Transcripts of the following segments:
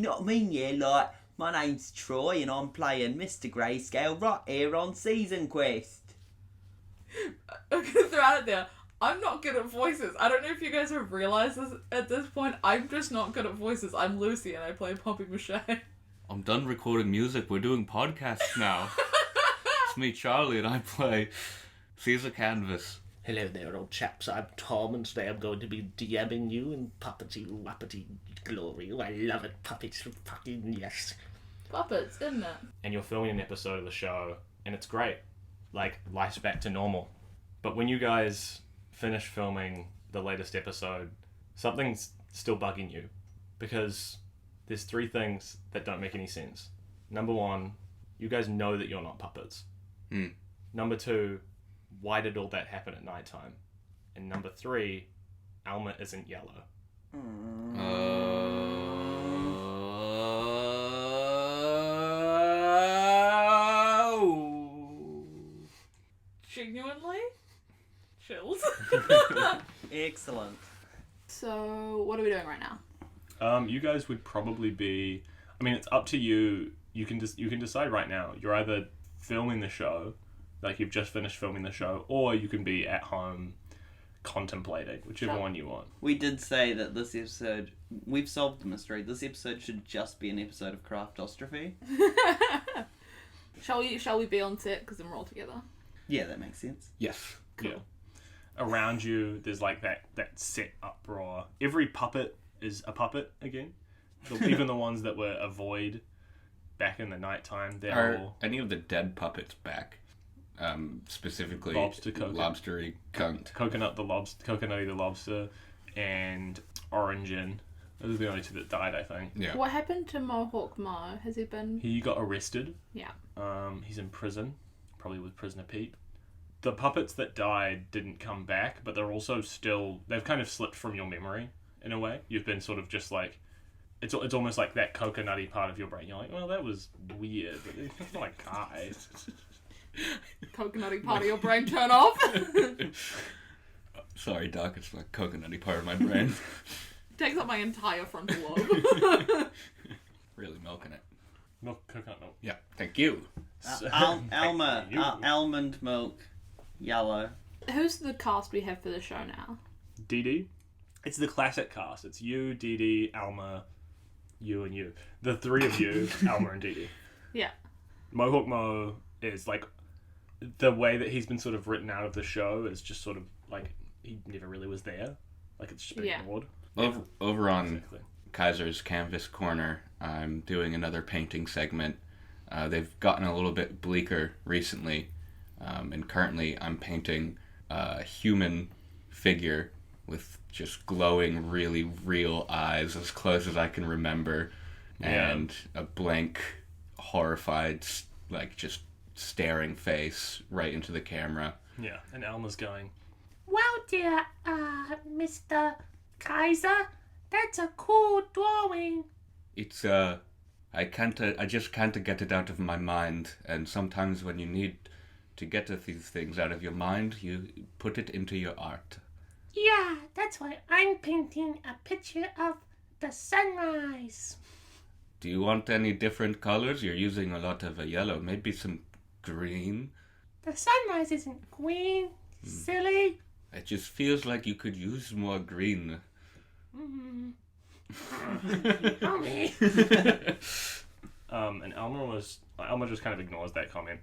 you know what I mean? Yeah, like, my name's Troy and I'm playing Mr. Greyscale right here on Season Quest. I'm gonna throw out there. I'm not good at voices. I don't know if you guys have realised this at this point. I'm just not good at voices. I'm Lucy and I play Poppy Mâché. I'm done recording music. We're doing podcasts now. It's me, Charlie, and I play Caesar Canvas. Hello there, old chaps. I'm Tom, and today I'm going to be DMing you in puppety wappety glory. Oh, I love it. Puppets, fucking yes. Puppets, isn't it? And you're filming an episode of the show, and it's great. Like, life's back to normal. But when you guys finish filming the latest episode, something's still bugging you. Because there's 3 things that don't make any sense. Number 1, you guys know that you're not puppets. Number 2, why did all that happen at nighttime? And number 3, Alma isn't yellow. Genuinely? Chills. Excellent. So, what are we doing right now? You guys would probably be... I mean, it's up to you. You can decide right now. You're either filming the show, like you've just finished filming the show, or you can be at home contemplating, whichever one you want. We did say that this episode, we've solved the mystery. This episode should just be an episode of Craftastrophe. Shall we be on set because then we're all together? Yeah, that makes sense. Yes. Cool. Yeah. Around you, there's like that set uproar. Every puppet is a puppet again. Even the ones that were a void back in the nighttime, they're Are all... any of the dead puppets back? Specifically, Lobstery cunt. Coconutty the lobster, and Orangin. Those are the only 2 that died, I think. Yeah. What happened to Mohawk Mo? Has he been... He got arrested. Yeah. He's in prison, probably with Prisoner Pete. The puppets that died didn't come back, but they're also still... They've kind of slipped from your memory, in a way. You've been sort of just like... It's almost like that coconutty part of your brain. You're like, well, that was weird, but it's not like guys. Coconutty part of your brain turn off. Sorry, Doc. It's like coconutty part of my brain. Takes up my entire frontal lobe. Really milking it. Milk, coconut milk. Yeah. Thank you. Alma, almond milk, yellow. Who's the cast we have for the show now? Dee Dee. It's the classic cast. It's you, Dee Dee, Alma, you, and you. The 3 of you, Alma and Dee Dee. Yeah. Mohawk Mo is like... The way that he's been sort of written out of the show is just sort of like he never really was there. Like it's just been ignored. Over on Kaiser's Canvas Corner, I'm doing another painting segment. They've gotten a little bit bleaker recently, and currently I'm painting a human figure with just glowing, really real eyes as close as I can remember, and a blank, horrified, like just staring face right into the camera. Yeah, and Alma's going, "Well, dear, Mr. Kaiser, that's a cool drawing." It's, I just can't get it out of my mind, and sometimes when you need to get these things out of your mind, you put it into your art. Yeah, that's why I'm painting a picture of the sunrise. Do you want any different colors? You're using a lot of yellow, maybe some green? The sunrise isn't green, silly. It just feels like you could use more green. Mommy. and Alma just kind of ignores that comment.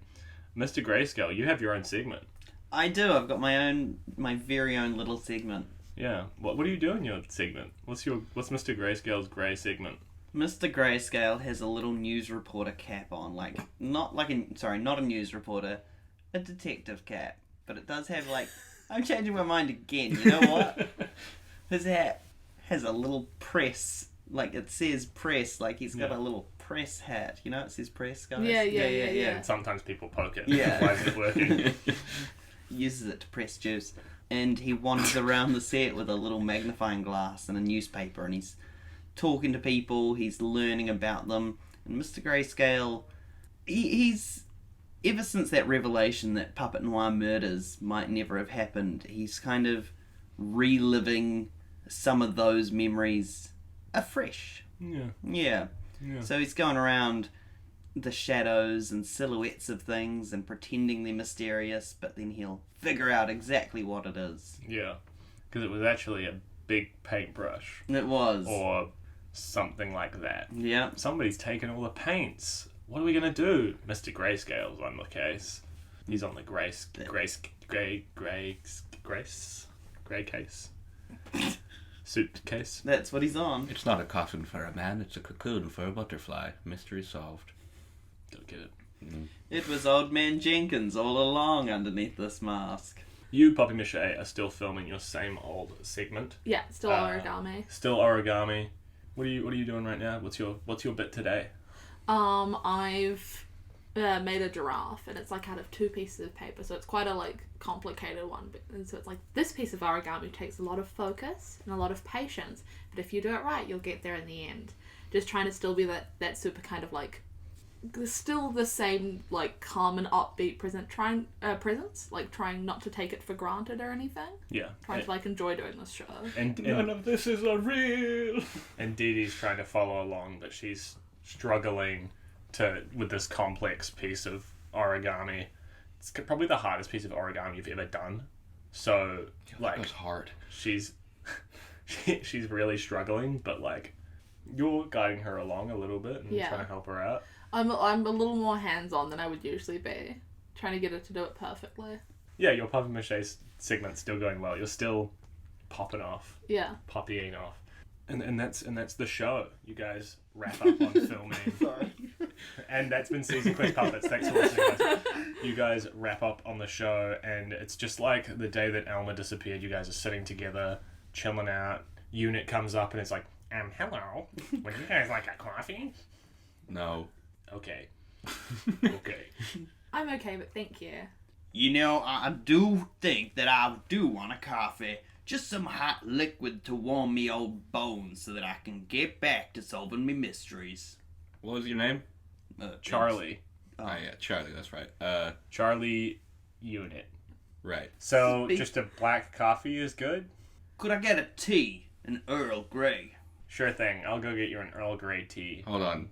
Mr. Greyscale, you have your own segment. I do. I've got my very own little segment. Yeah. What do you do in your segment? What's Mr. Greyscale's grey segment? Mr. Greyscale has a little news reporter cap on, not a news reporter, a detective cap, but it does have I'm changing my mind again. You know what? His hat has a little press, it says press, he's got a little press hat. You know, it says press, guys. Yeah. And sometimes people poke it. Yeah. Why is it working? Uses it to press juice, and he wanders around the set with a little magnifying glass and a newspaper, and he's talking to people, he's learning about them. And Mr. Greyscale, he's ever since that revelation that Puppet Noir murders might never have happened, he's kind of reliving some of those memories afresh. Yeah. Yeah. Yeah. So he's going around the shadows and silhouettes of things and pretending they're mysterious, but then he'll figure out exactly what it is. Yeah. Because it was actually a big paintbrush. It was. Or something like that. Yeah. Somebody's taken all the paints. What are we going to do? Mr. Greyscale's on the case. He's on the grey case. Suitcase. That's what he's on. It's not a coffin for a man, it's a cocoon for a butterfly. Mystery solved. Don't get it. It was Old Man Jenkins all along underneath this mask. You, Poppy Mâché, are still filming your same old segment. Yeah, still origami. Still origami. What are you doing right now? What's your bit today? I've made a giraffe, and it's like out of 2 pieces of paper, so it's quite a like complicated one. And so it's like this piece of origami takes a lot of focus and a lot of patience, but if you do it right, you'll get there in the end. Just trying to still be that super kind of like still the same like calm and upbeat presence, like trying not to take it for granted or anything. Yeah. Trying to like enjoy doing this show. And None of this is unreal. And Dee Dee's trying to follow along, but she's struggling with this complex piece of origami. It's probably the hardest piece of origami you've ever done. So like That's hard. she's really struggling, but like you're guiding her along a little bit and Yeah. trying to help her out. I'm a little more hands-on than I would usually be, trying to get her to do it perfectly. Yeah, your Poppy Mâché segment's still going well. You're still popping off, Yeah. poppying off, and that's the show. You guys wrap up on filming. Sorry. And that's been Season Quest Puppets. Thanks for listening, guys. You guys wrap up on the show, and it's just like the day that Alma disappeared. You guys are sitting together, chilling out. Unit comes up, and it's like, hello. Would you guys like a coffee? No. Okay. Okay. I'm okay, but thank you. You know, I do think that I do want a coffee. Just some hot liquid to warm me old bones so that I can get back to solving me mysteries. What was your name? Charlie. Oh yeah, Charlie, that's right. Charlie Unit. Right. So, just a black coffee is good? Could I get a tea? An Earl Grey? Sure thing. I'll go get you an Earl Grey tea. Hold on,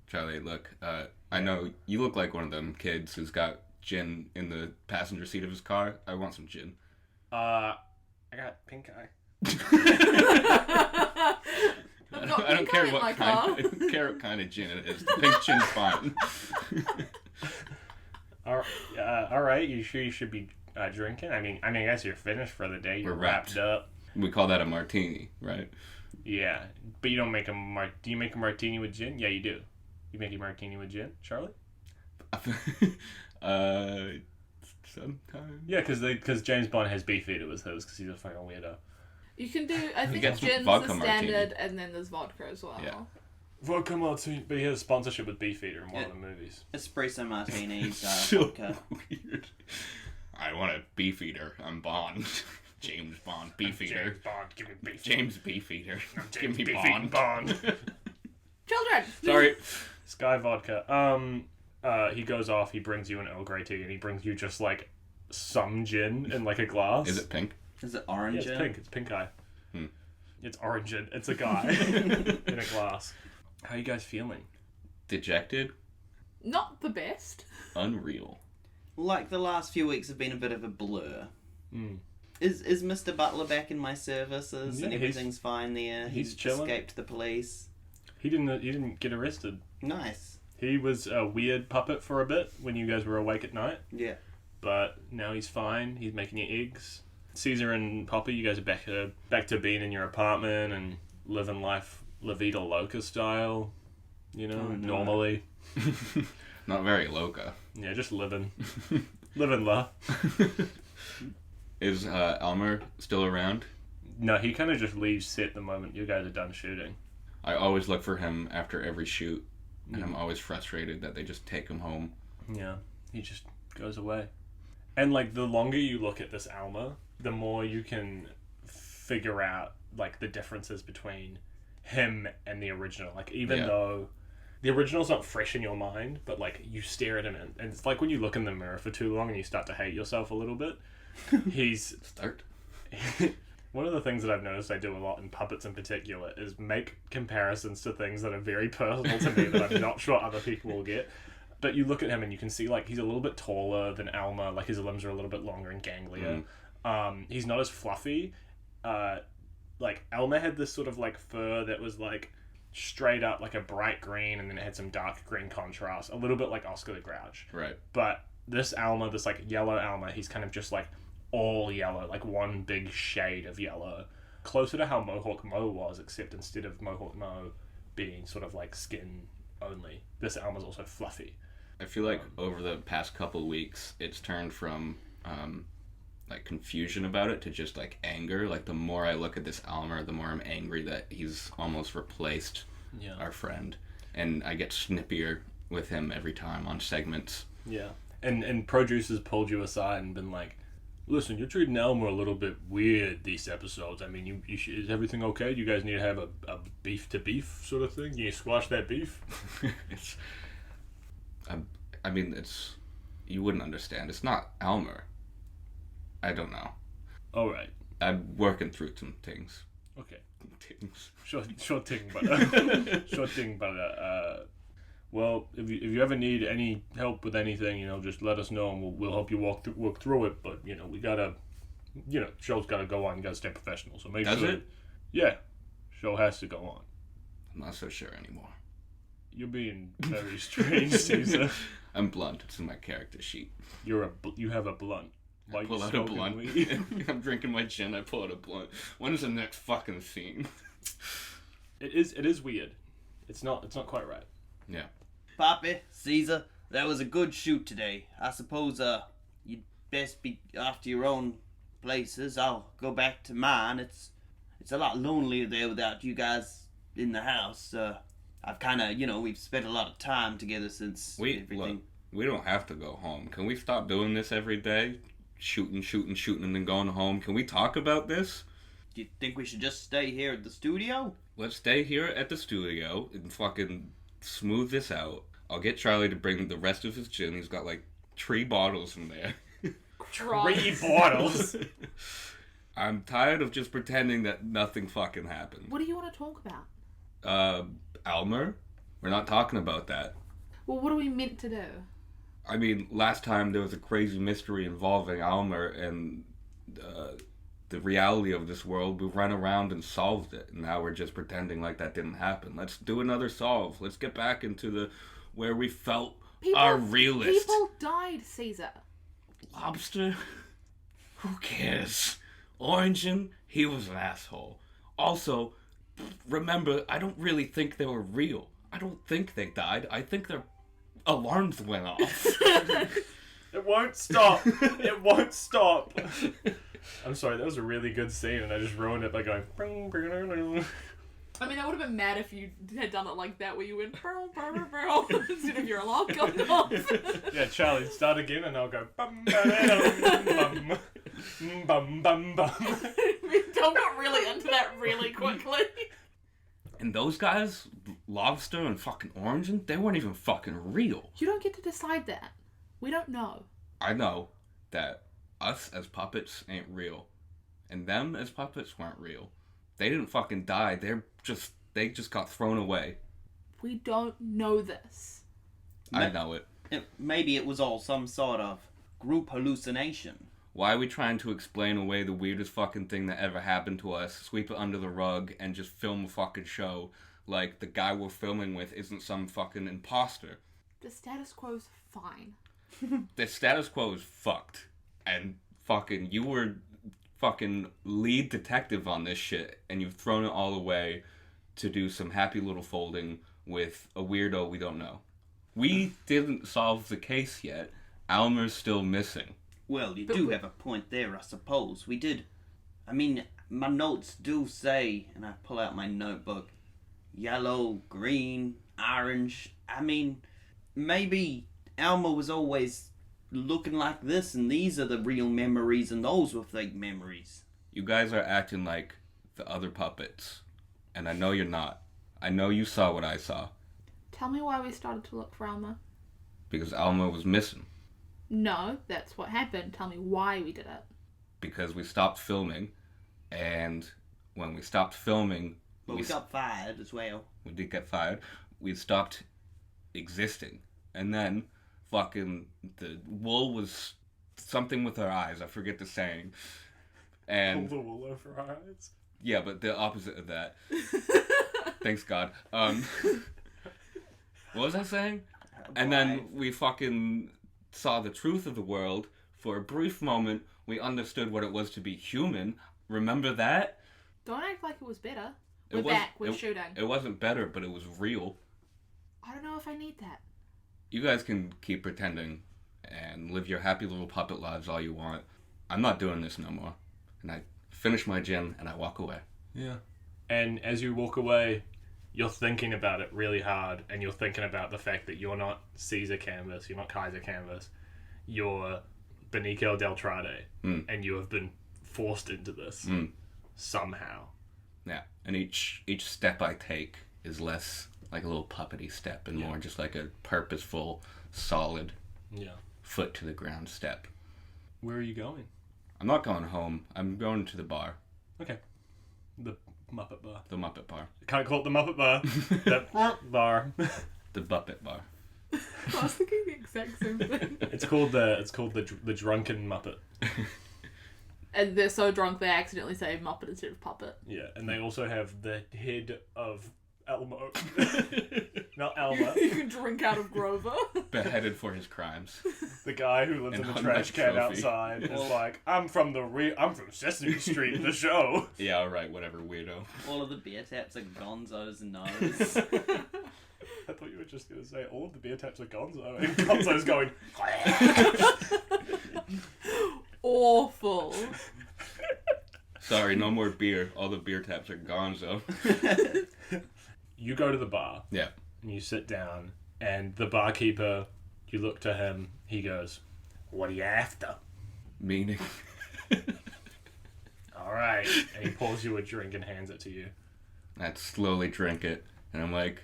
Charlie, look, I know you look like one of them kids who's got gin in the passenger seat of his car. I want some gin. I got pink eye. I don't care what kind. I don't care what kind of gin it is. The pink gin's fine. All right. You sure you should be drinking? I mean, I guess you're finished for the day. You're We're wrapped wrapped. up. We call that a martini, right? Yeah, but you don't make a do you make a martini with gin? Yeah, you do. You make a martini with gin, Charlie? Sometimes. Yeah, because James Bond has BEEFEATER with his because he's a fucking weirdo. You can do, I think get some gin's vodka the martini. standard, and then there's vodka as well. Yeah. Vodka martini, but he has a sponsorship with BEEFEATER in one of the movies. Espresso martinis, So vodka. weird. I want a BEEFEATER. I'm Bond. James Bond. BEEFEATER. James Bond, give me BEEFEATER. James BEEFEATER. Give James me BEEFEATER Bond. Children! Sorry. Sky Vodka. He goes off, he brings you an Earl Grey tea, and he brings you just like some gin in like a glass. Is it pink? Is it orange? Yeah, it's pink. It's pink eye. Hmm. It's orange. It's a guy in a glass. How you guys feeling? Dejected? Not the best. Unreal. Like the last few weeks have been a bit of a blur. Mm. Is Mr. Butler back in my services Yeah, and everything's fine there? he's chilling. Escaped the police. He didn't get arrested. Nice. He was a weird puppet for a bit when you guys were awake at night, Yeah. but now he's fine. He's making you eggs. Caesar and Poppy, you guys are back to being in your apartment and living life La Vida Loca style. You know, Oh, no. normally. Not very loca. Yeah, just living. Living la. Is Elmer still around? No, he kind of just leaves set the moment you guys are done shooting. I always look for him after every shoot, and I'm always frustrated that they just take him home. Yeah, he just goes away. And like the longer you look at this Alma, the more you can figure out like the differences between him and the original. Like even though the original's not fresh in your mind, but like you stare at him and it's like when you look in the mirror for too long and you start to hate yourself a little bit. He's Start. One of the things that I've noticed I do a lot in puppets in particular is make comparisons to things that are very personal to me that I'm not sure other people will get. But you look at him and you can see, like, he's a little bit taller than Alma. Like, his limbs are a little bit longer and ganglier. He's not as fluffy. Like, Alma had this sort of, like, fur that was, like, straight up, like, a bright green, and then it had some dark green contrast. A little bit like Oscar the Grouch. Right. But this Alma, this, like, yellow Alma, he's kind of just, like, all yellow. Like, one big shade of yellow. Closer to how Mohawk Mo was, except instead of Mohawk Mo being sort of, like, skin only, this Alma's also fluffy. I feel like over the past couple of weeks, it's turned from, like, confusion about it to just, like, anger. Like, the more I look at this Alma, the more I'm angry that he's almost replaced our friend. And I get snippier with him every time on segments. Yeah. And producers pulled you aside and been like, listen, you're treating Alma a little bit weird these episodes. I mean, is everything okay? Do you guys need to have a beef-to-beef sort of thing? Can you squash that beef? I mean, it's... You wouldn't understand. It's not Alma. I don't know. All right. I'm working through some things. Okay. Things. Sure thing, but sure thing, but well, if you ever need any help with anything, you know, just let us know and we'll help you work through it. But you know, we gotta, you know, show's gotta go on. You gotta stay professional. So make sure. Does it? Yeah, show has to go on. I'm not so sure anymore. You're being very strange, Caesar. I'm blunt. It's in my character sheet. You have a blunt. I pull out a blunt. I'm drinking my gin. I pull out a blunt. When is the next fucking scene? It is weird. It's not quite right. Yeah. Poppy, Caesar, that was a good shoot today. I suppose you'd best be off to your own places. I'll go back to mine. It's a lot lonelier there without you guys in the house. I've kind of, you know, we've spent a lot of time together since everything. Look, we don't have to go home. Can we stop doing this every day? Shooting, and then going home. Can we talk about this? Do you think we should just stay here at the studio? Let's stay here at the studio and fucking smooth this out. I'll get Charlie to bring the rest of his gin. He's got like 3 bottles in there. 3 bottles? I'm tired of just pretending that nothing fucking happened. What do you want to talk about? Alma? We're not talking about that. Well, what are we meant to do? I mean, last time there was a crazy mystery involving Alma and the reality of this world. We ran around and solved it, and now we're just pretending like that didn't happen. Let's do another solve. Let's get back into where we felt our realist. People died, Caesar. Lobster? Who cares? Orangin? He was an asshole. Also, remember, I don't really think they were real. I don't think they died. I think their alarms went off. It won't stop. It won't stop. I'm sorry, that was a really good scene, and I just ruined it by going. I mean, I would have been mad if you had done it like that, where you went burl, burl, burl, instead of your alarm going off. Yeah, Charlie, start again, and I'll go bum bum bum bum bum. Tom got really into that really quickly. And those guys, Lobster and fucking Orangin, they weren't even fucking real. You don't get to decide that. We don't know. I know that us as puppets ain't real. And them as puppets weren't real. They didn't fucking die. They just got thrown away. We don't know this. I know it. Maybe it was all some sort of group hallucination. Why are we trying to explain away the weirdest fucking thing that ever happened to us, sweep it under the rug, and just film a fucking show like the guy we're filming with isn't some fucking imposter? The status quo's fine. The status quo is fucked. And fucking, you were fucking lead detective on this shit, and you've thrown it all away to do some happy little folding with a weirdo we don't know. We didn't solve the case yet. Alma's still missing. Well, you do have a point there, I suppose. We did. I mean, my notes do say, and I pull out my notebook, yellow, green, orange. I mean, maybe Alma was always looking like this, and these are the real memories, and those were fake memories. You guys are acting like the other puppets, and I know you're not. I know you saw what I saw. Tell me why we started to look for Alma. Because Alma was missing. No, that's what happened. Tell me why we did it. Because we stopped filming, And when we stopped filming, But we got fired as well. we did get fired. We stopped existing. And then fucking the wool was something with our eyes. I forget the saying. And Pull the wool over our eyes. yeah, but the opposite of that. Thanks God. What was I saying? And then we fucking saw the truth of the world. For a brief moment, we understood what it was to be human. Remember that? Don't act like it was better. It We're was- back. We're it- shooting. It wasn't better, but it was real. I don't know if I need that. You guys can keep pretending and live your happy little puppet lives all you want. I'm not doing this no more. And I finish my gym and I walk away. Yeah. And as you walk away, you're thinking about it really hard, and you're thinking about the fact that you're not Caesar Canvas, you're not Kaiser Canvas, you're Benicio del Trade, and you have been forced into this somehow. Yeah. And each step I take is less like a little puppety step and more just like a purposeful, solid Yeah. foot to the ground step. Where are you going? I'm not going home. I'm going to the bar. Okay. The Muppet Bar. The Muppet Bar. Can't call it the Muppet Bar. The bar. The Buppet Bar. I was thinking the exact same thing. It's called the Drunken Muppet. And they're so drunk they accidentally say Muppet instead of puppet. Yeah, and they also have the head of Elmo. Not Elmo. You can drink out of Grover. Beheaded for his crimes. The guy who lives And in the on trash that can trophy. outside is like, I'm from Sesame Street, the show. Yeah, alright, whatever, weirdo. All of the beer taps are Gonzo's nose. I thought you were just going to say all of the beer taps are Gonzo, and Gonzo's going, Awful. Sorry, no more beer. All the beer taps are gonzo. you go to the bar, Yeah. and you sit down, and the barkeeper, you look to him, he goes, what are you after? Meaning. Alright. And he pours you a drink and hands it to you. I'd slowly drink it, and I'm like,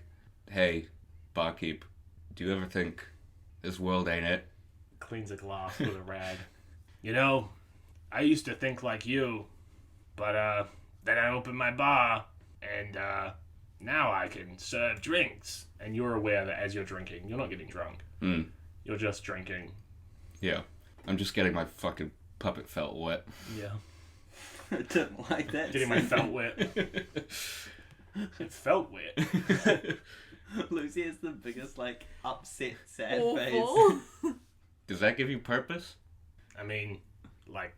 hey, barkeep, do you ever think this world ain't it? Cleans a glass with a rag. You know, I used to think like you, but then I opened my bar, and now I can serve drinks. And you're aware that as you're drinking, you're not getting drunk. You're just drinking. Yeah. I'm just getting my fucking puppet felt wet. Yeah. I don't like that. Getting my felt wet. It felt wet. Lucy has the biggest, like, upset, sad Awful. face. Does that give you purpose? I mean, like,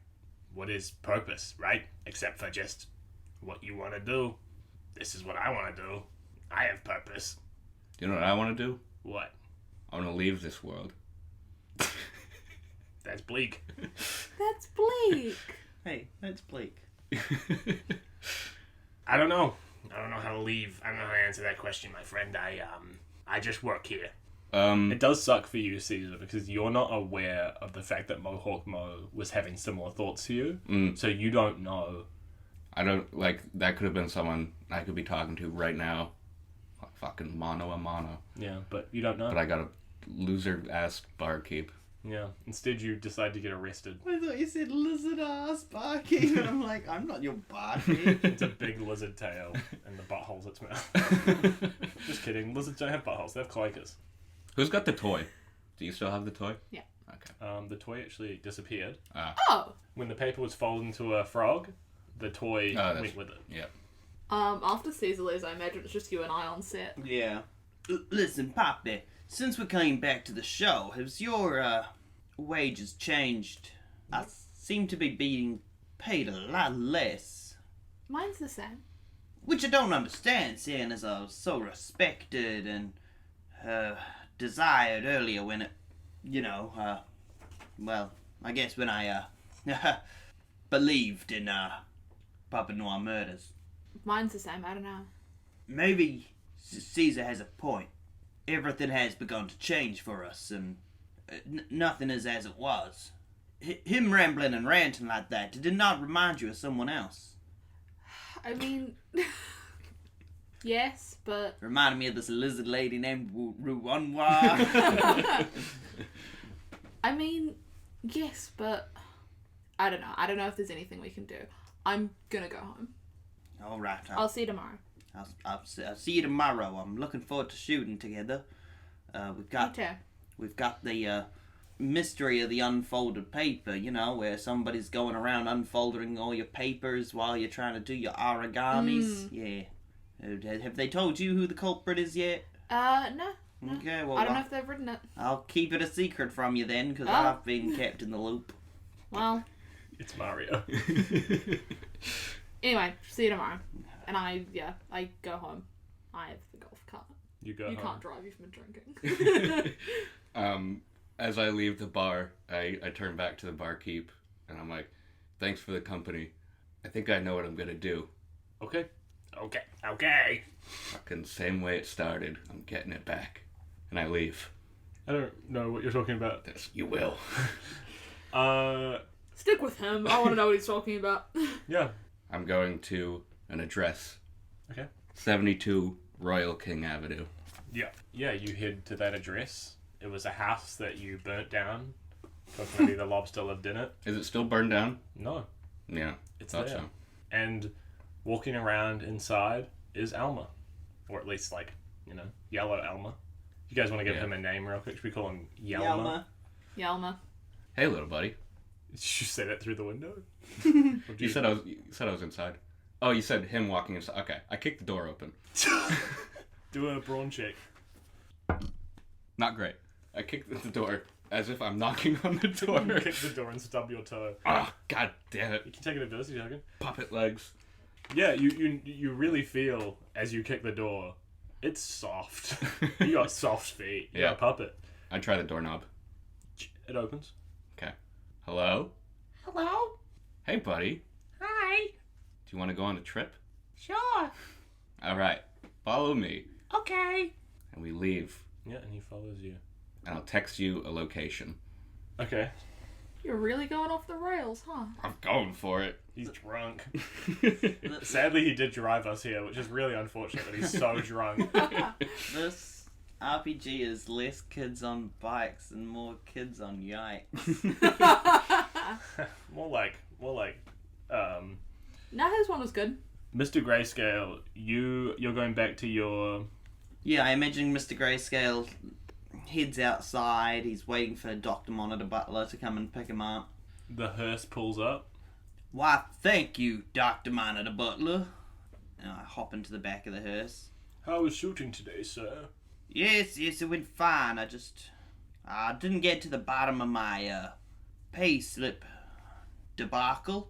what is purpose, right? Except for just what you want to do. This is what I want to do. I have purpose. Do you know what I want to do? What? I want to leave this world. That's bleak. That's bleak. Hey, that's bleak. I don't know. I don't know how to leave. I don't know how to answer that question, my friend. I just work here. It does suck for you, Caesar, because you're not aware of the fact that Mohawk Mo was having similar thoughts to you. So you don't know. I don't, like, that could have been someone I could be talking to right now. Fucking mano a mano. Yeah, but you don't know. But I got a loser-ass barkeep. Yeah. Instead, you decide to get arrested. I thought you said lizard ass barking, and I'm like, I'm not your barkeep. It's a big lizard tail, and the butthole's its mouth. Just kidding. Lizards don't have buttholes. They have cloacas. Who's got the toy? Do you still have the toy? Yeah. Okay. The toy actually disappeared. Oh. When the paper was folded into a frog, the toy went with it. Yeah. After Caesar leaves, I imagine it's just you and I on set. Yeah. Listen, Poppy, since we came back to the show, has your wages changed? I seem to be being paid a lot less. Mine's the same. Which I don't understand, seeing as I was so respected and desired earlier when it, well, I guess when I believed in Papa Noir murders. Mine's the same, I don't know. Maybe Caesar has a point. Everything has begun to change for us, and nothing is as it was. Him rambling and ranting like that, did it not remind you of someone else? I mean, yes, but... Reminded me of this lizard lady named Ruanwa. I mean, yes, but... I don't know. I don't know if there's anything we can do. I'm gonna go home. All right. I'll see you tomorrow. I'll see you tomorrow. I'm looking forward to shooting together. Me too. We've got the mystery of the unfolded paper, you know, where somebody's going around unfolding all your papers while you're trying to do your origamis. Yeah. Have they told you who the culprit is yet? No. Okay, well, I don't know if they've written it. I'll keep it a secret from you then, because Oh. I've been kept in the loop. Well, It's Mario. anyway, see you tomorrow. And I go home. I have the golf cart. You go You home. can't drive, you've been drinking. As I leave the bar, I turn back to the barkeep, and I'm like, thanks for the company. I think I know what I'm gonna do. Okay. Okay. Fucking same way it started. I'm getting it back. And I leave. I don't know what you're talking about. You will. Stick with him. I want to know what he's talking about. Yeah. I'm going to an address. Okay. 72 Royal King Avenue. Yeah. Yeah, you head to that address. It was a house that you burnt down. Because maybe the lobster lived in it. Is it still burned down? No. Yeah. It's thought there. so. And walking around inside is Alma. Or at least, like, yellow Alma. You guys want to give him a name real quick? Should we call him Yelma? Yelma. Hey, little buddy. Did you say that through the window? You said I was inside. Oh, you said him walking inside. Okay, I kicked the door open. Do a brawn check. Not great. I kicked the door as if I'm knocking on the door. Kick the door and stub your toe. Ah, god damn it. You can take it a second. Puppet legs. Yeah, you really feel as you kick the door, it's soft. You got soft feet. You got a puppet. I try the doorknob. It opens. Okay. Hello? Hello? Hey, buddy. Hi. Do you want to go on a trip? Sure. Alright. Follow me. Okay. And we leave. Yeah, and he follows you. And I'll text you a location. Okay. You're really going off the rails, huh? I'm going for it. He's drunk. Sadly, he did drive us here, which is really unfortunate that he's so drunk. This RPG is less kids on bikes and more kids on yikes. more like, Now his one was good. Mr. Greyscale, you're going back to your... Yeah, I imagine Mr. Greyscale heads outside. He's waiting for Dr. Monitor Butler to come and pick him up. The hearse pulls up. Why, thank you, Dr. Monitor Butler. And I hop into the back of the hearse. How was shooting today, sir? Yes, it went fine. I didn't get to the bottom of my pay slip debacle,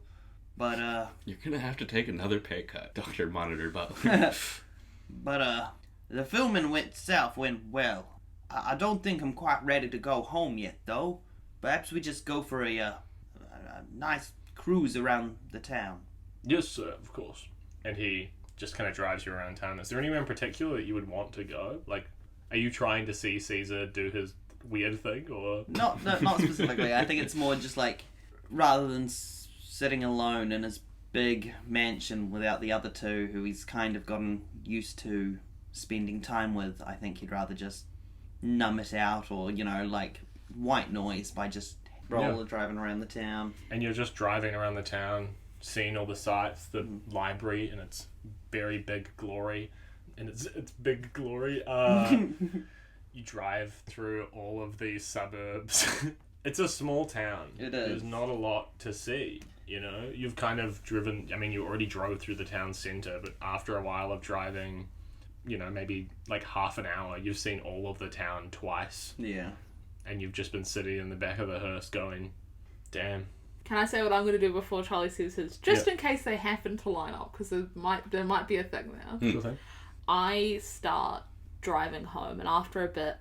but You're gonna have to take another pay cut, Dr. Monitor Butler. the filming went well. I don't think I'm quite ready to go home yet, though. Perhaps we just go for a nice cruise around the town. Yes, sir, of course. And he just kind of drives you around town. Is there anywhere in particular that you would want to go? Like, are you trying to see Caesar do his weird thing, or...? Not specifically. I think it's more just like, rather than sitting alone in his big mansion without the other two, who he's kind of gotten used to spending time with, I think he'd rather just numb it out, or, like white noise by just driving around the town. And you're just driving around the town, seeing all the sights, the library and its very big glory, and its big glory. You drive through all of these suburbs. It's a small town. It is. There's not a lot to see. You've kind of driven. I mean, you already drove through the town center, but after a while of driving, maybe like half an hour, you've seen all of the town twice. Yeah. And you've just been sitting in the back of the hearse going, damn. Can I say what I'm going to do before Charlie says his? Just in case they happen to line up, because there might be a thing there. Sure thing. I start driving home, and after a bit,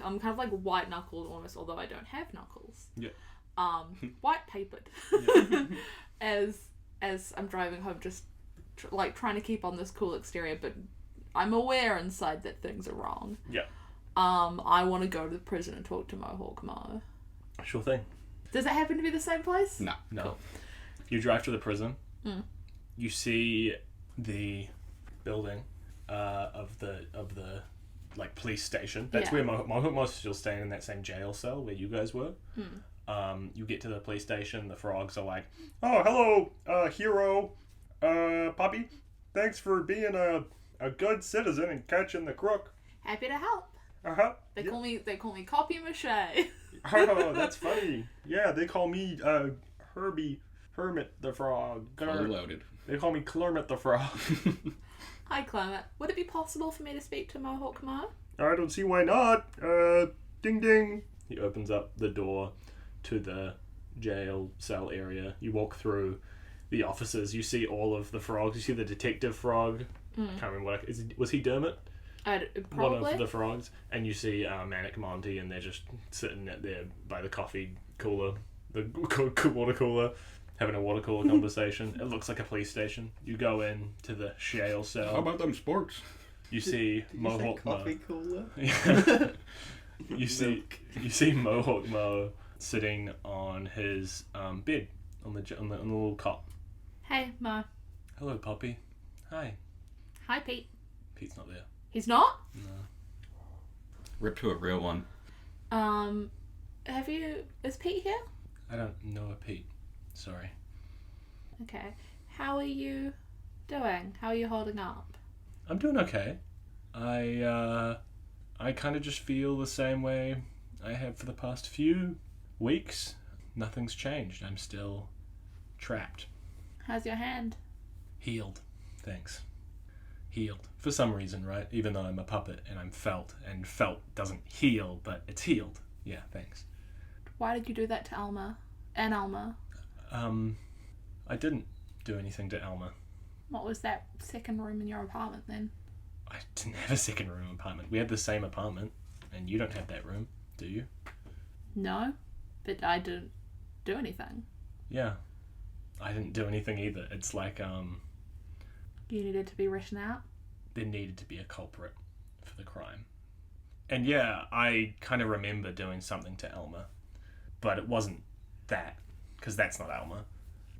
I'm kind of like white knuckled almost, although I don't have knuckles. Yeah. White papered. as I'm driving home, just trying to keep on this cool exterior, but I'm aware inside that things are wrong. Yeah. I want to go to the prison and talk to Mohawk Mo. Sure thing. Does it happen to be the same place? No. No. You drive to the prison. You see the building of the like police station. That's where Mohawk Mo's still staying in that same jail cell where you guys were. You get to the police station, the frogs are like, "Oh, hello, hero, Puppy. Thanks for being a good citizen and catching the crook." Happy to help. Uh-huh. They call me Copy Mâché. Oh, that's funny. Yeah, they call me, Hermit the Frog. Fully loaded. They call me Clermit the Frog. Hi, Clement. Would it be possible for me to speak to Mohawk Mo? I don't see why not. Ding ding. He opens up the door to the jail cell area. You walk through the offices. You see all of the frogs. You see the detective frog. I can't remember was he Dermot? Probably. One of the frogs. And you see Manic Monty, and they're just sitting there by the coffee cooler, the water cooler, having a water cooler conversation. It looks like a police station. You go in to the jail cell. How about them sports? You see Did you Mohawk say Mo. coffee cooler? You see Mohawk Mo sitting on his bed on the little cot. Hey, Mo. Hello, Poppy. Hi. Hi, Pete. Pete's not there. He's not? No. Rip to a real one. Is Pete here? I don't know a Pete. Sorry. Okay. How are you doing? How are you holding up? I'm doing okay. I kind of just feel the same way I have for the past few weeks. Nothing's changed. I'm still trapped. How's your hand? Healed. Thanks. Healed. For some reason, right? Even though I'm a puppet and I'm felt, and felt doesn't heal, but it's healed. Yeah, thanks. Why did you do that to Alma? And Alma? I didn't do anything to Alma. What was that second room in your apartment then? I didn't have a second room apartment. We had the same apartment, and you don't have that room, do you? No, but I didn't do anything. Yeah. I didn't do anything either. It's like, You needed to be written out? there needed to be a culprit for the crime. And yeah, I kind of remember doing something to Elmer, but it wasn't that, because that's not Elmer.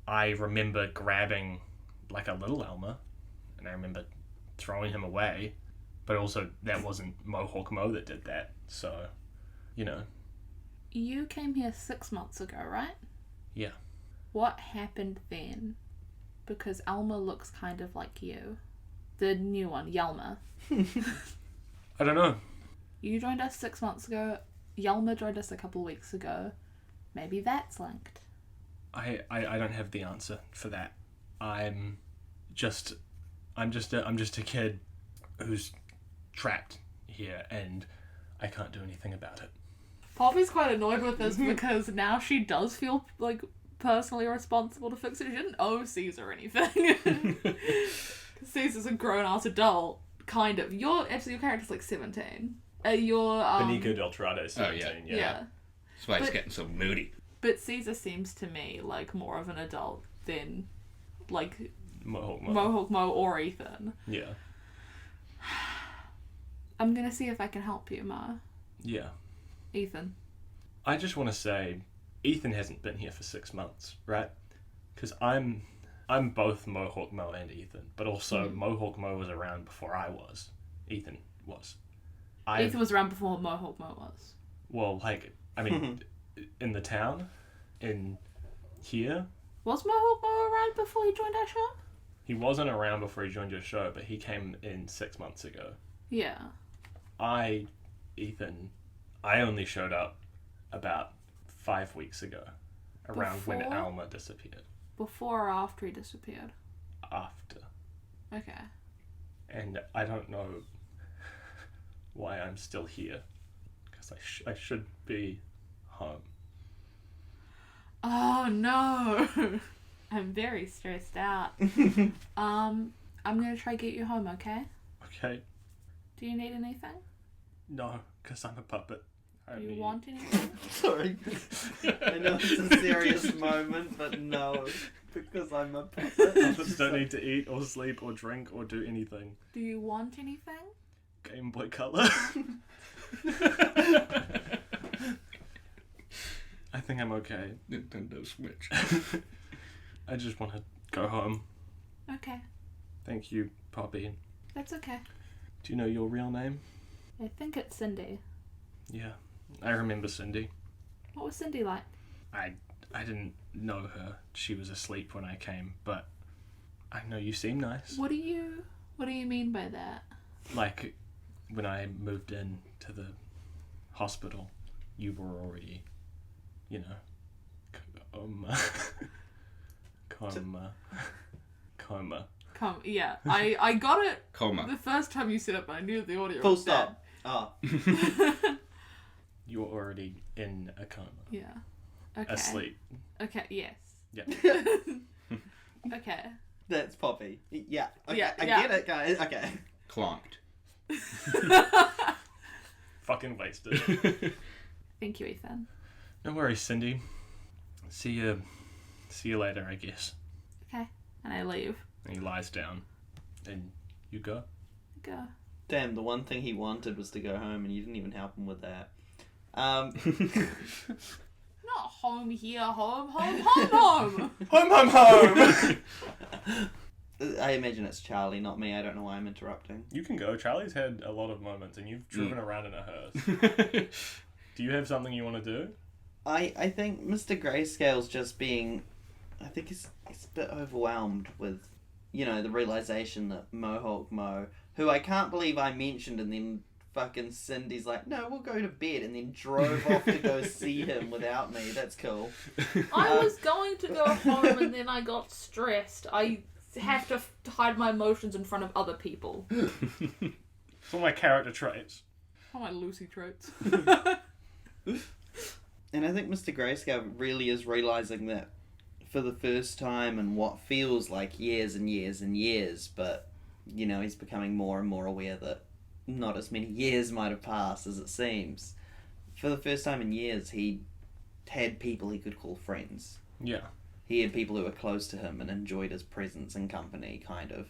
I remember grabbing like a little Elmer, and I remember throwing him away, but also that wasn't Mohawk Mo that did that, so, you know. You came here 6 months ago, right? Yeah. What happened then? Because Elmer looks kind of like you. The new one, Yelmer. I don't know. You joined us 6 months ago. Yelmer joined us a couple weeks ago. Maybe that's linked. I don't have the answer for that. I'm just a kid who's trapped here, and I can't do anything about it. Poppy's quite annoyed with this because now she does feel like personally responsible to fix it. She didn't owe Caesar anything. Caesar's a grown-ass adult, kind of. Your character's like 17. Benico del Trado is 17, yeah. That's why it's getting so moody. But Caesar seems to me like more of an adult than like Mohawk Mo or Ethan. Yeah. I'm gonna see if I can help you, Ma. Yeah. Ethan. I just want to say, Ethan hasn't been here for 6 months, right? Because I'm both Mohawk Mo and Ethan, but also Mohawk Mo was around before I was. Ethan was. Ethan was around before Mohawk Mo was. Well, like, I mean, in the town, in here. Was Mohawk Mo around before he joined our show? He wasn't around before he joined your show, but he came in 6 months ago. Yeah. Ethan, I only showed up about 5 weeks ago, around when Before? Alma disappeared. Before or after he disappeared? After. Okay. And I don't know why I'm still here, because I should be home. Oh no! I'm very stressed out. I'm gonna try get you home, okay? Okay? Do you need anything? No, because I'm a puppet. Do you want anything? Sorry. I know it's a serious moment, but no. Because I'm a puppet. Puppets don't need to eat or sleep or drink or do anything. Do you want anything? Game Boy Color. I think I'm okay. Nintendo Switch. I just want to go home. Okay. Thank you, Poppy. That's okay. Do you know your real name? I think it's Cindy. Yeah, I remember Cindy. What was Cindy like? I didn't know her. She was asleep when I came, but I know you seem nice. What do you mean by that? Like, when I moved in to the hospital, you were already, you know, coma. Yeah, I got it Coma. the first time you said it, but I knew the audio Full was stop. Oh. bad. You were already in a coma. Yeah. Okay. Asleep. Okay, yes. Yeah. Okay. That's Poppy. Yeah. Okay, Yeah, I yeah. get it, guys. Okay. Clonked. Fucking wasted. Thank you, Ethan. No worries, Cindy. See you later, I guess. Okay. And I leave. And he lies down. And you go. Go. Damn, the one thing he wanted was to go home, and you didn't even help him with that. Not home here, home. Home, home, home! I imagine it's Charlie, not me. I don't know why I'm interrupting. You can go. Charlie's had a lot of moments, and you've driven around in a hearse. Do you have something you want to do? I think Mr. Greyscale's just being... I think he's a bit overwhelmed with, you know, the realization that Mohawk Mo, who I can't believe I mentioned, and then fucking Cindy's like, no, we'll go to bed, and then drove off to go see him without me. That's cool. I was going to go home and then I got stressed. I have to hide my emotions in front of other people. It's all my character traits. All my Lucy traits. And I think Mr. Greyscale really is realizing that for the first time in what feels like years and years and years, but, you know, he's becoming more and more aware that not as many years might have passed as it seems. For the first time in years, he had people he could call friends. Yeah. He had people who were close to him and enjoyed his presence and company, kind of.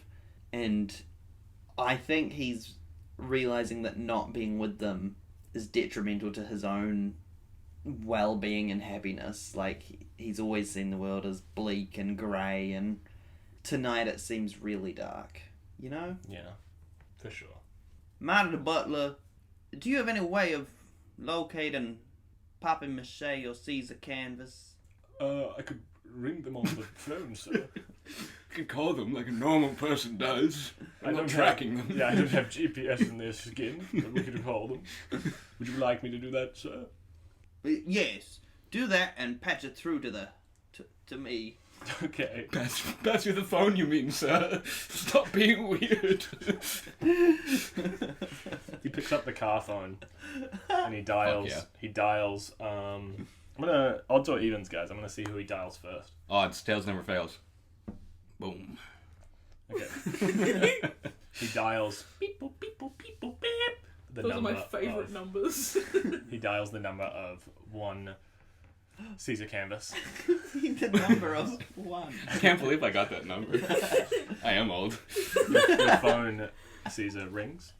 And I think he's realizing that not being with them is detrimental to his own well-being and happiness. Like, he's always seen the world as bleak and grey, and tonight it seems really dark, you know? Yeah, for sure. Marty the butler, do you have any way of locating Papa Mâché or Caesar canvas? I could ring them on the phone, sir. You can call them like a normal person does. I'm not tracking them. Yeah, I don't have GPS in their skin, but we could call them. Would you like me to do that, sir? Yes, do that and patch it through to me. Okay. Pass you the phone, you mean, sir? Stop being weird. He picks up the car phone and he dials. Fuck yeah. He dials. I'm gonna odds or evens, guys. I'm gonna see who he dials first. Odds, tails never fails. Boom. Okay. He dials. Beep boop beep boop beep boop beep. The Those are my number favourite of- numbers. He dials the number of one Caesar canvas. The number of one. I can't believe I got that number. I am old. Your phone, Caesar, rings,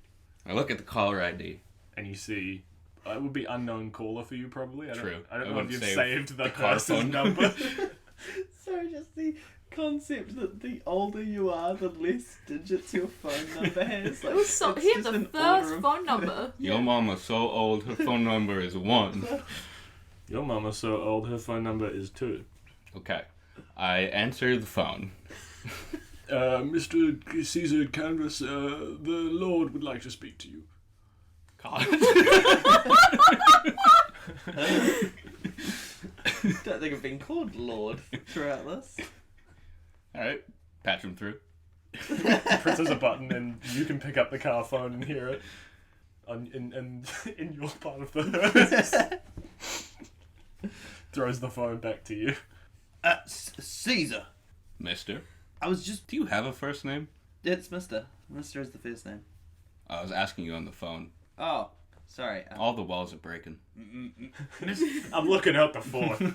I look at the caller ID. and you see. It would be unknown caller for you, probably. True. I don't I know if wouldn't you've save saved the the car person's phone. number. So just the concept that the older you are, the less digits your phone number has. Like, So it's here's just the an first order of- phone number. Your mama's so old, her phone number is 1. Your mama's so old, her phone number is 2. Okay. I answer the phone. Mr. Caesar Canvas, the Lord would like to speak to you. God. Don't think I've been called Lord throughout this. Alright. Patch him through. Presses a button and you can pick up the car phone and hear it in your part of the hearse. Throws the phone back to you. Caesar. Mister. I was just... Do you have a first name? It's Mr. Mr. is the first name. I was asking you on the phone. Oh, sorry. All the walls are breaking. I'm looking out the phone.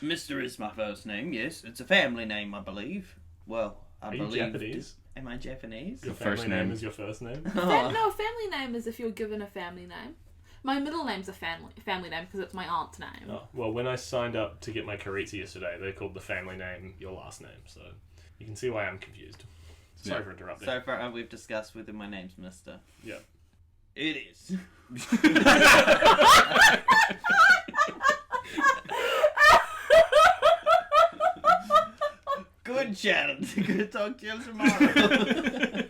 Mr. is my first name, yes. It's a family name, I believe. Well, I Are you believe... Japanese? Am I Japanese? Your The family first name name. is your first name? No, family name is if you're given a family name. My middle name's a family name because it's my aunt's name. Oh, well, when I signed up to get my Karitsa yesterday, they called the family name your last name, so you can see why I'm confused. Sorry for interrupting. So far, we've discussed whether my name's Mr. Yeah. It is. shattered. Gonna talk to you tomorrow.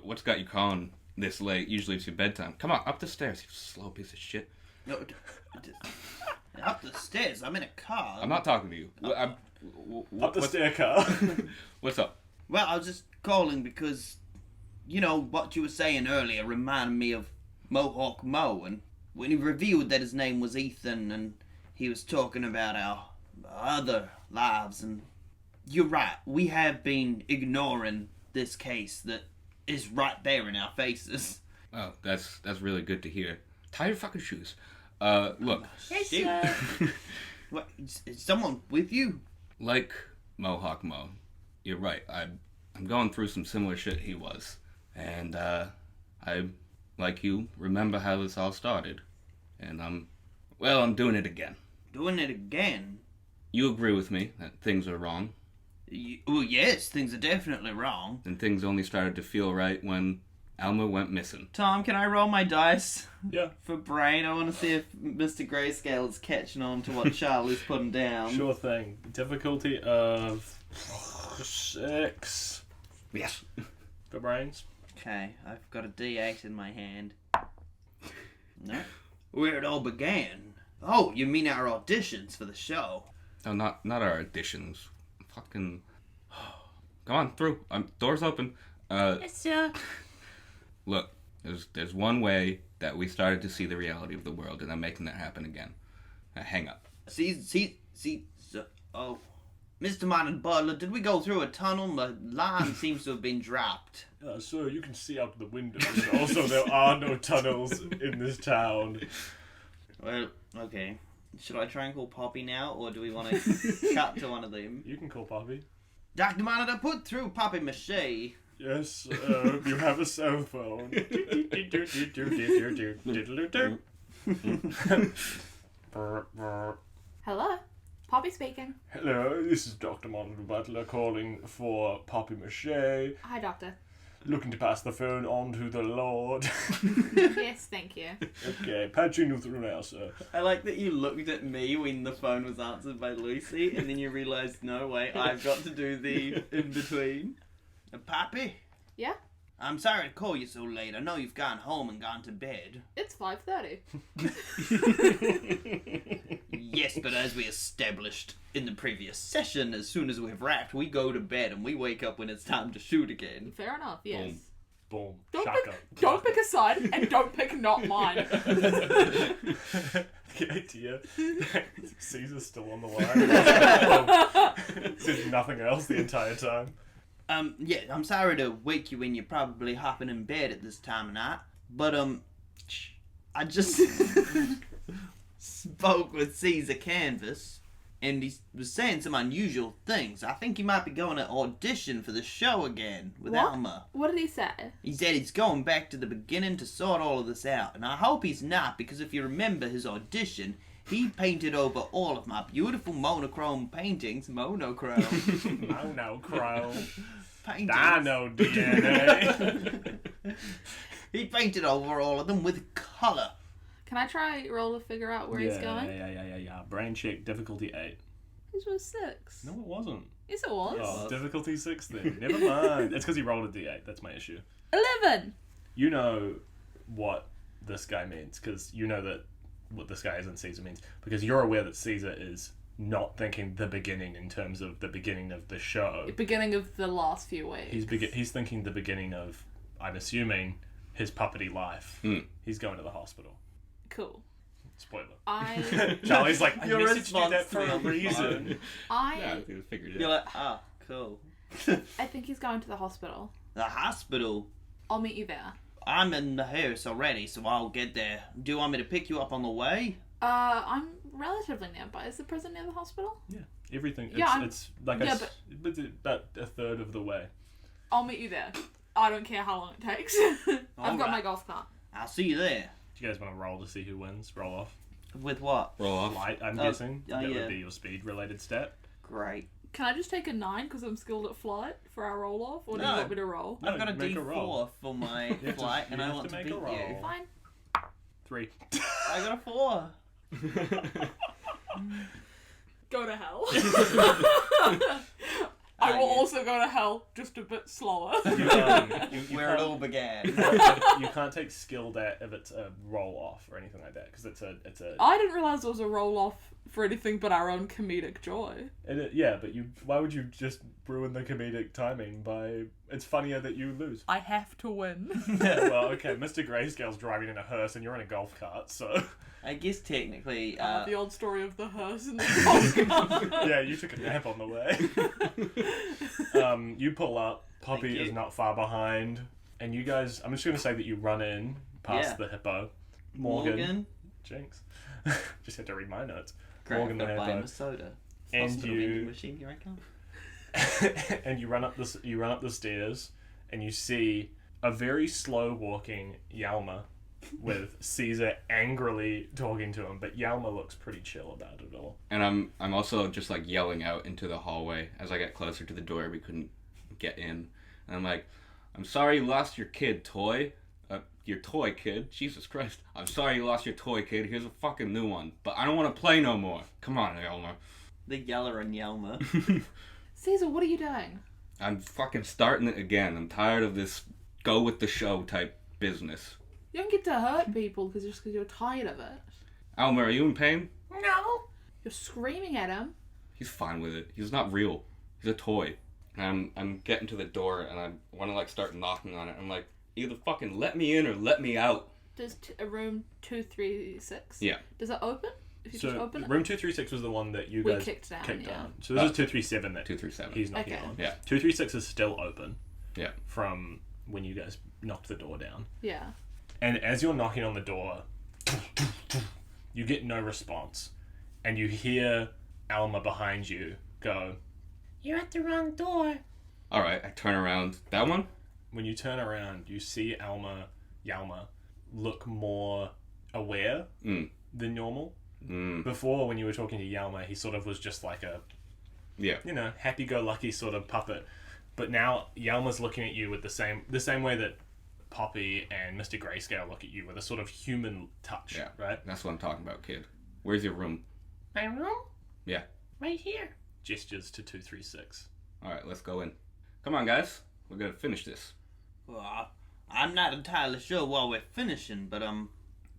What's got you calling this late? Usually it's your bedtime. Come on, up the stairs, you slow piece of shit. No, up the stairs. I'm in a car. I'm not talking to you. Up the stair car. What's up? Well, I was just calling because, you know, what you were saying earlier reminded me of Mohawk Mo, and when he revealed that his name was Ethan, and he was talking about our other lives, and you're right, we have been ignoring this case that is right there in our faces. Oh, that's really good to hear. Tie your fucking shoes. Look. Yes, Shoot. sir. What, is someone with you? Like Mohawk Mo, you're right. I'm going through some similar shit he was. And, I, like you, remember how this all started. And I'm doing it again. Doing it again? You agree with me that things are wrong. Well, yes, things are definitely wrong. And things only started to feel right when Alma went missing. Tom, can I roll my dice? Yeah. For brain, I want to see if Mr. Greyscale is catching on to what Charlie's putting down. Sure thing. Difficulty of 6 Yes. for brains. Okay, I've got a D8 in my hand. No. Where it all began. Oh, you mean our auditions for the show? No, not our auditions. Fucking... Come on, through. Door's open. Yes, sir. Look, there's one way that we started to see the reality of the world, and I'm making that happen again. Now, hang up. Oh. Mr. Martin Butler, did we go through a tunnel? The line seems to have been dropped. Sir, you can see out the windows. Also, there are no tunnels in this town. Well, okay. Should I try and call Poppy now, or do we want to cut to one of them? You can call Poppy. Dr. Monitor, put through Poppy Mâché. Yes, you have a cell phone. Hello, Poppy speaking. Hello, this is Dr. Monitor Butler calling for Poppy Mâché. Hi, Doctor. Looking to pass the phone on to the Lord. Yes, thank you. Okay, patching you through now, sir. I like that you looked at me when the phone was answered by Lucy, and then you realised, no, wait, I've got to do the in-between. Poppy? Yeah? I'm sorry to call you so late. I know you've gone home and gone to bed. It's 5:30. Yes, but as we established in the previous session, as soon as we've wrapped, we go to bed and we wake up when it's time to shoot again. Fair enough, yes. Boom. Don't Shaka. don't pick a side, and don't pick not mine. The idea. Caesar's still on the line. Says nothing else the entire time. Yeah, I'm sorry to wake you when you're probably hopping in bed at this time of night, but, I just spoke with Caesar Canvas, and he was saying some unusual things. I think he might be going to audition for the show again with What? Alma. What did he say? He said he's going back to the beginning to sort all of this out, and I hope he's not, because if you remember his audition, he painted over all of my beautiful monochrome paintings. Monochrome. Paintings. Dino DNA. He painted over all of them with colour. Can I try roll to figure out where he's going? Yeah. Brain check, difficulty 8. This was 6. No, it wasn't. Yes, it was. Oh, difficulty 6 then. Never mind. It's because he rolled a d8. That's my issue. 11. You know what this guy means, because you know that what this guy isn't Caesar means, because you're aware that Caesar is not thinking the beginning in terms of the beginning of the show. Beginning of the last few weeks. He's thinking the beginning of, I'm assuming, his puppety life. Mm. He's going to the hospital. Cool. Spoiler. Charlie's like, I Your messaged you that response for to a me is reason. Yeah, I I figured it You're out. like, ah, cool. I think he's going to the hospital. The hospital? I'll meet you there. I'm in the house already, so I'll get there. Do you want me to pick you up on the way? I'm relatively nearby. Is the prison near the hospital? Yeah, everything. Yeah, It's like yeah, but about a third of the way. I'll meet you there. I don't care how long it takes. I've got my golf cart. I'll see you there. Do you guys want to roll to see who wins? Roll off. With what? Roll off. Light, I'm Oh, guessing. oh, That yeah. would be your speed related stat. Great. Can I just take a 9 because I'm skilled at flight for our roll off? Or do you No. want me to roll? No, I've got a make a roll. D4 for my have to- flight, and you I have want to to make beat a roll. you. Fine. 3. I got a 4. go to hell. I will also go to hell, just a bit slower. Where it all began. You can't take skilled at if it's a roll off or anything like that because it's a. I didn't realise it was a roll off for anything but our own comedic joy. Yeah, but why would you just ruin the comedic timing by? It's funnier that you lose. I have to win. Well, okay, Mr. Greyscale's driving in a hearse and you're in a golf cart, so. I guess technically. The old story of the hearse and the golf cart. Yeah, you took a nap on the way. You pull up. Poppy is not far behind, and you guys. I'm just gonna say that you run in past the hippo. Morgan. Jinx. Just had to read my notes. Morgan the buy him hippo. a soda. And Hospital you- vending machine, here I come. And you run up the stairs, and you see a very slow walking Yalma with Caesar angrily talking to him, but Yalma looks pretty chill about it all. And I'm also just like yelling out into the hallway as I get closer to the door. We couldn't get in, and I'm like, "I'm sorry you lost your kid, toy. Your toy, kid. Jesus Christ. I'm sorry you lost your toy, kid. Here's a fucking new one. But I don't want to play no more. Come on, Yalma." The Yeller and Yelmer. Caesar, what are you doing? I'm fucking starting it again. I'm tired of this go with the show type business. You don't get to hurt people because you're tired of it. Alma, are you in pain? No. You're screaming at him. He's fine with it. He's not real. He's a toy. And I'm getting to the door and I want to like start knocking on it. I'm like, either fucking let me in or let me out. Does a room 236? Yeah. Does it open? If you just So open it? room 236 was the one that you We guys kicked down, yeah. So this is 237 that 237. he's knocking Okay. on. Yeah. 236 is still open. Yeah. From when you guys knocked the door down. Yeah. And as you're knocking on the door, you get no response. And you hear Alma behind you go, You're at the wrong door. Alright, I turn around. That one? when you turn around, you see Yalma look more aware than normal. Before, when you were talking to Yalma, he sort of was just like a, happy-go-lucky sort of puppet. But now Yalma's looking at you with the same way that Poppy and Mr. Greyscale look at you, with a sort of human touch, right? That's what I'm talking about, kid. Where's your room? My room? Yeah. Right here. Gestures to 236. Alright, let's go in. Come on, guys. We're gonna finish this. Well, I'm not entirely sure while we're finishing, but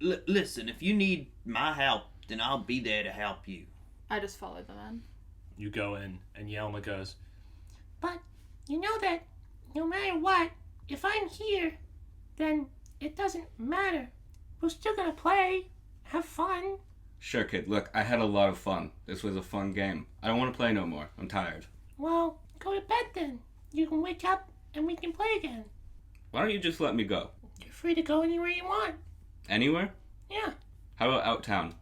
listen, if you need my help, then I'll be there to help you. I just followed them in. You go in, and Yalma goes, But you know that no matter what, if I'm here, then it doesn't matter. We're still gonna play, have fun. Sure, kid. Look, I had a lot of fun. This was a fun game. I don't want to play no more. I'm tired. Well, go to bed then. You can wake up and we can play again. Why don't you just let me go? You're free to go anywhere you want. Anywhere? Yeah. How about out town?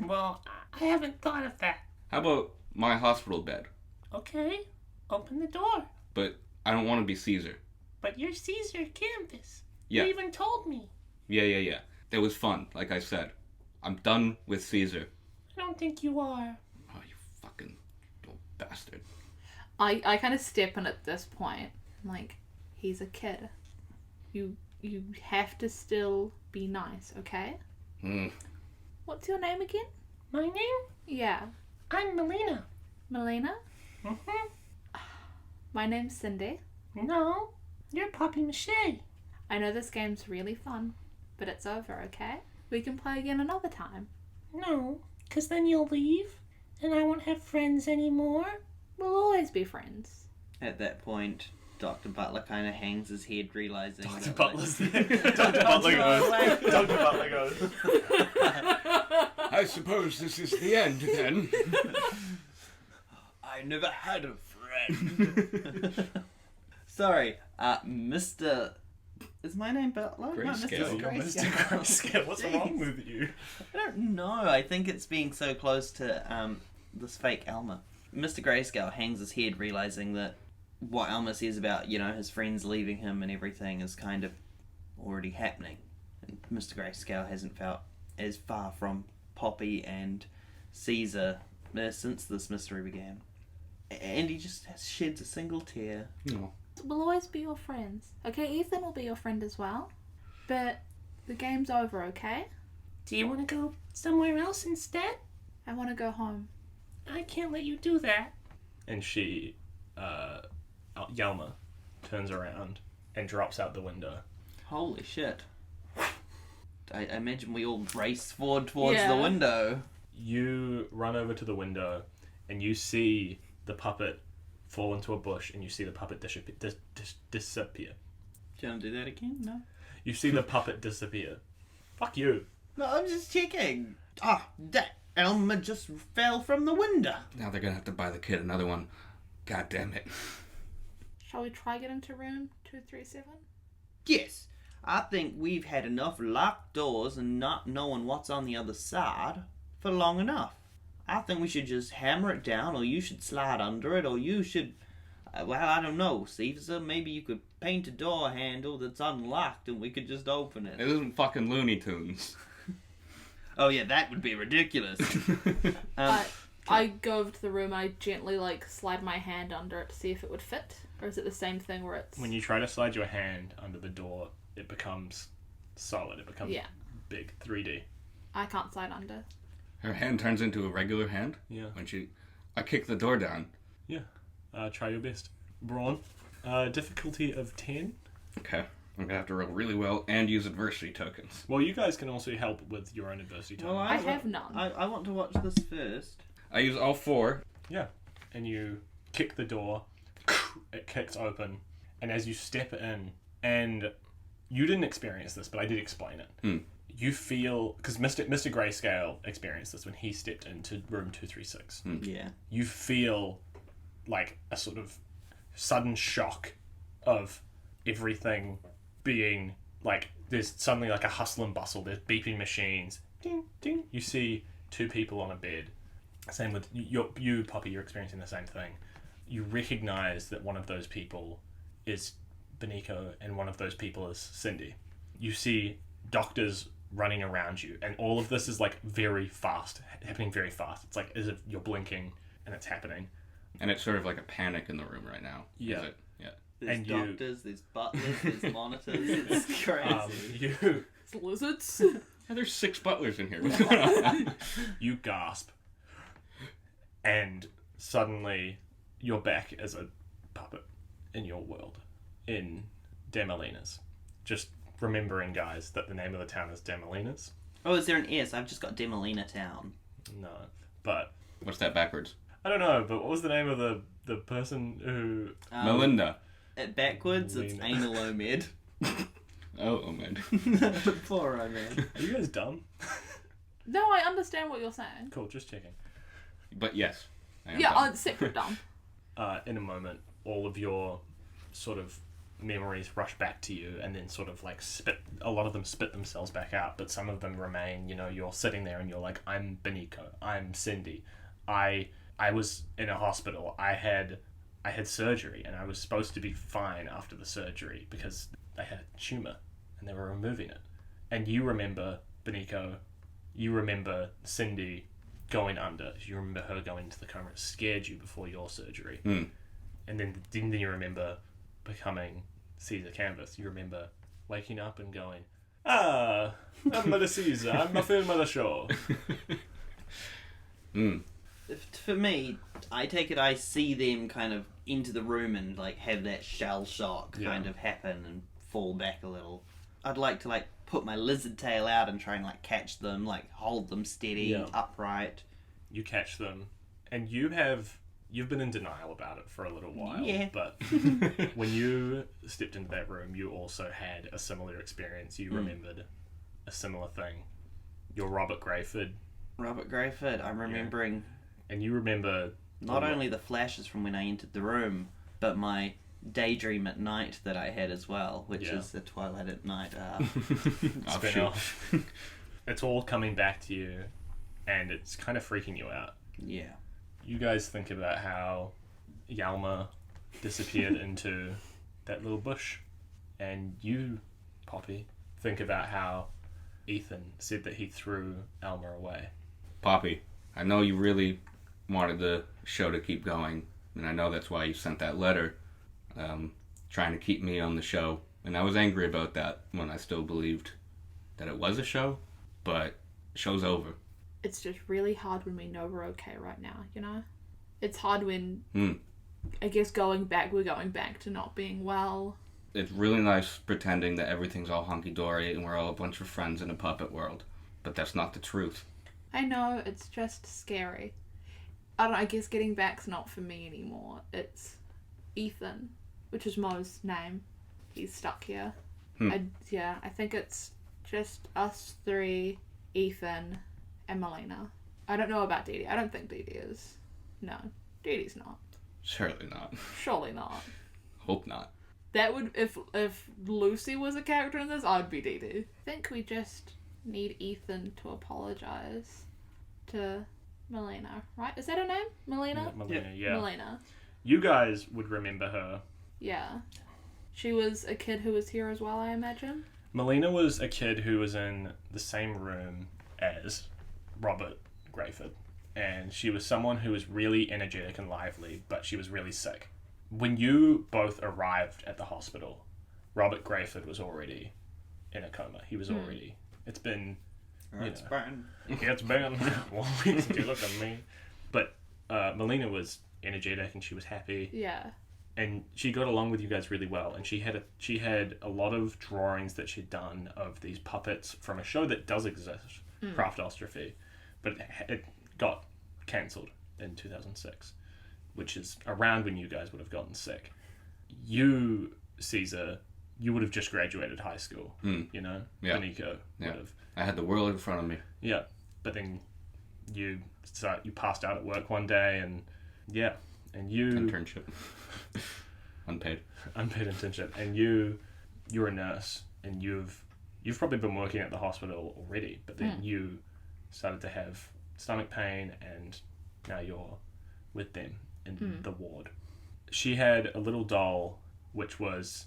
Well, I haven't thought of that. How about my hospital bed? Okay, open the door. But I don't want to be Caesar. But you're Caesar Canvas. Yeah. You even told me. Yeah. It was fun, like I said. I'm done with Caesar. I don't think you are. Oh, you fucking little bastard. I kind of step in at this point. I'm like, he's a kid. You have to still be nice, okay? What's your name again? My name? Yeah. I'm Melina. Melina? Mm-hmm. My name's Cindy. No, you're Poppy Mâché. I know this game's really fun, but it's over, okay? We can play again another time. No, 'cause then you'll leave, and I won't have friends anymore. We'll always be friends. At that point, Dr. Butler kind of hangs his head, realizing Dr. that, Butler's there. Dr. Butler goes. Dr. Butler goes. I suppose this is the end, then. I never had a friend. Sorry, Mr. Is my name Butler? Greyscale. No, You're Mr. Mr. Greyscale. What's wrong with you? I don't know. I think it's being so close to this fake Alma. Mr. Greyscale hangs his head, realizing that what Alma says about, his friends leaving him and everything is kind of already happening. And Mr. Greyscale hasn't felt as far from Poppy and Caesar since this mystery began. And he just sheds a single tear. No. We'll always be your friends. Okay, Ethan will be your friend as well. But the game's over, okay? Do you want to go somewhere else instead? I want to go home. I can't let you do that. And she, Yalma, turns around and drops out the window. Holy shit. I imagine we all race forward towards the Yeah. window. You run over to the window and you see the puppet fall into a bush and you see the puppet disappear. Do you want to do that again? No? You see the puppet disappear. Fuck you. No, I'm just checking. Ah, that Elmer just fell from the window. Now they're gonna have to buy the kid another one. God damn it. Shall we try get into room 237? Yes, I think we've had enough locked doors and not knowing what's on the other side for long enough. I think we should just hammer it down, or you should slide under it, or you should... well, I don't know, Caesar. Maybe you could paint a door handle that's unlocked and we could just open it. It isn't fucking Looney Tunes. Oh yeah, that would be ridiculous. I go over to the room, I gently slide my hand under it to see if it would fit, or is it the same thing where it's... When you try to slide your hand under the door, it becomes solid. It becomes big, 3D. I can't slide under. Her hand turns into a regular hand? Yeah. I kick the door down. Yeah. Try your best. Brawn, difficulty of 10. Okay. I'm gonna have to roll really well and use adversity tokens. Well, you guys can also help with your own adversity tokens. Well, I have none. I want to watch this first. I use all 4. Yeah. And you kick the door, it kicks open, and as you step in, and you didn't experience this, but I did explain it. You feel, because Mr. Greyscale experienced this when he stepped into room 236. Yeah. You feel like a sort of sudden shock of everything being like, there's suddenly like a hustle and bustle, there's beeping machines, ding, ding. You see 2 people on a bed. Same with you, Poppy, you're experiencing the same thing. You recognize that one of those people is Beniko and one of those people is Cindy. You see doctors running around you, and all of this is like very fast, happening very fast. It's like as if you're blinking and it's happening. And it's sort of like a panic in the room right now. Yeah. Is it? Yeah. There's And doctors, there's butlers, there's monitors. It's crazy. It's lizards. Yeah, there's 6 butlers in here. What's going on? You gasp, and suddenly you're back as a puppet in your world, in Demolina's. Just remembering, guys, that the name of the town is Demolina's. Oh, is there an S? I've just got Demolina Town. No, but What's that backwards? I don't know. But what was the name of the person who? Melinda. At backwards, it's Melina. Anal Omed. Oh man. Poor Omed. Are you guys dumb? No, I understand what you're saying. Cool, just checking. But yes. I am Yeah, dumb. separate dumb. In a moment, all of your sort of memories rush back to you, and then sort of like spit. A lot of them spit themselves back out, but some of them remain. You know, you're sitting there and you're like, I'm Beniko. I'm Cindy. I was in a hospital. I had surgery, and I was supposed to be fine after the surgery because I had a tumor, and they were removing it. And you remember Beniko. You remember Cindy going under. You remember her going into the coma. It scared you before your surgery. Mm. And then you remember becoming Caesar Canvas. You remember waking up and going, I'm Mother Caesar. I'm a film of the show. For me, I take it I see them kind of into the room and like have that shell shock kind of happen and fall back a little. I'd like to like put my lizard tail out and try and like catch them, like hold them steady, upright. You catch them, and you've been in denial about it for a little while. Yeah. But when you stepped into that room, you also had a similar experience. You remembered a similar thing. You're Robert Grayford. Robert Grayford, I'm remembering And you remember not only the flashes from when I entered the room, but my daydream at night that I had as well, which is the Twilight at Night. spin-off. It's all coming back to you, and it's kind of freaking you out. Yeah. You guys think about how Yalma disappeared into that little bush, and you, Poppy, think about how Ethan said that he threw Alma away. Poppy, I know you really wanted the show to keep going, and I know that's why you sent that letter, trying to keep me on the show. And I was angry about that when I still believed that it was a show, but show's over. it's just really hard when we know we're okay right now, you know? It's hard when, I guess, we're going back to not being well. It's really nice pretending that everything's all hunky-dory and we're all a bunch of friends in a puppet world. But that's not the truth. I know, it's just scary. I don't know, I guess getting back's not for me anymore. It's Ethan, which is Mo's name. He's stuck here. I think it's just us three, Ethan, and Melina. I don't know about Dee Dee. I don't think Dee Dee is. No, Dee Dee's not. Surely not. Surely not. Hope not. That would, if Lucy was a character in this, I'd be Dee Dee. I think we just need Ethan to apologize to Melina, right? Is that her name? Melina? Melina, yeah. Melina. You guys would remember her. Yeah. She was a kid who was here as well, I imagine. Melina was a kid who was in the same room as Robert Grayford. And she was someone who was really energetic and lively, but she was really sick. When you both arrived at the hospital, Robert Grayford was already in a coma. He was already... It's been... It's been. It's been... Well, you look at me. But Melina was energetic and she was happy. Yeah. And she got along with you guys really well. And she had a lot of drawings that she'd done of these puppets from a show that does exist, Craftastrophe. But it got cancelled in 2006, which is around when you guys would have gotten sick. You, Caesar, you would have just graduated high school, you know? Yeah. Nico would have. I had the world in front of me. Yeah. But then you passed out at work one day and you... Internship. Unpaid internship. And you're a nurse and you've probably been working at the hospital already, but then you started to have stomach pain and now you're with them in the ward. She had a little doll which was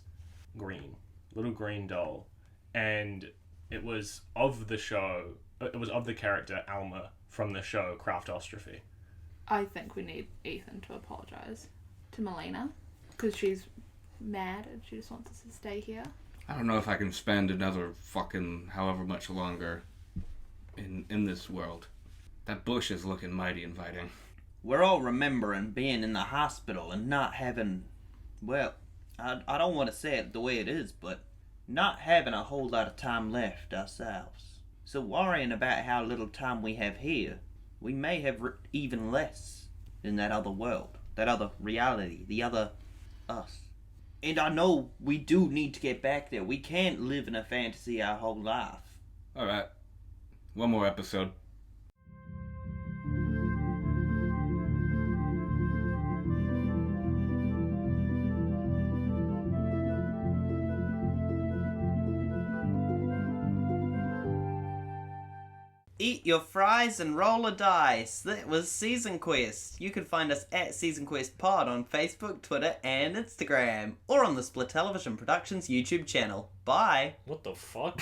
green. Little green doll. And it was of the show, it was of the character Alma from the show Craftastrophe. I think we need Ethan to apologise to Melina because she's mad and she just wants us to stay here. I don't know if I can spend another fucking however much longer in this world. That bush is looking mighty inviting. We're all remembering being in the hospital and not having, well, I don't want to say it the way it is, but not having a whole lot of time left ourselves. So worrying about how little time we have here, we may have even less in that other world, that other reality, the other us. And I know we do need to get back there. We can't live in a fantasy our whole life. Alright. One more episode. Eat your fries and roll a dice. That was Season Quest. You can find us at Season Quest Pod on Facebook, Twitter, and Instagram, or on the SPLITelevision Productions YouTube channel. Bye. What the fuck?